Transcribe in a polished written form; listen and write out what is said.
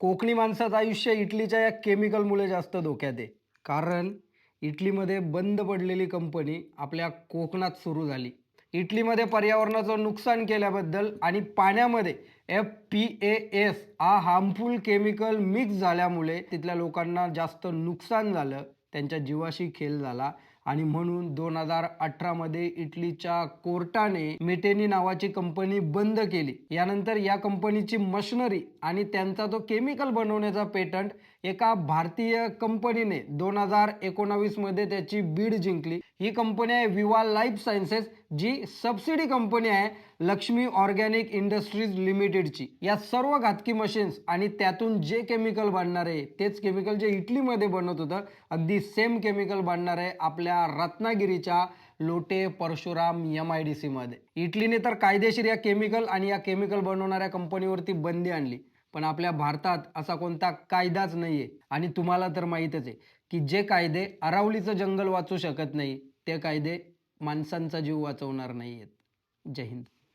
कोकणी माणसाचं आयुष्य इटलीच्या या केमिकलमुळे जास्त धोक्यात आहे. कारण इटलीमध्ये बंद पडलेली कंपनी आपल्या कोकणात सुरू झाली. इटलीमध्ये पर्यावरणाचं नुकसान केल्याबद्दल आणि पाण्यामध्ये FPAS हा हार्मफुल केमिकल मिक्स झाल्यामुळे तिथल्या लोकांना जास्त नुकसान झालं, त्यांच्या जीवाशी खेळ झाला आणि म्हणून 2018 मध्ये इटलीच्या कोर्टाने मेटेनी नावाची कंपनी बंद केली. यानंतर या कंपनीची मशिनरी आणि त्यांचा तो केमिकल बनवण्याचा पेटंट एका भारतीय कंपनीने 2019 मध्ये त्याची बीड जिंकली. ही कंपनी आहे विवा लाईफ सायन्सेस, जी सबसिडी कंपनी आहे लक्ष्मी ऑर्गॅनिक इंडस्ट्रीज लिमिटेडची. या सर्व घातकी मशीन्स आणि त्यातून जे केमिकल बनणार आहे तेच केमिकल जे इटलीमध्ये बनत होतं, अगदी सेम केमिकल बनणार आहे आपल्या रत्नागिरीच्या लोटे परशुराम MIDC मध्ये. इटलीने तर कायदेशीर या केमिकल आणि या केमिकल बनवणाऱ्या कंपनीवरती बंदी आणली. पण आपल्या भारतात असा कोणता कायदाच नाहीये आणि तुम्हाला तर माहीतच आहे की जे कायदे अरावलीचं जंगल वाचू शकत नाही, ते कायदे माणसांचा जीव वाचवणार नाहीयेत. जय हिंद.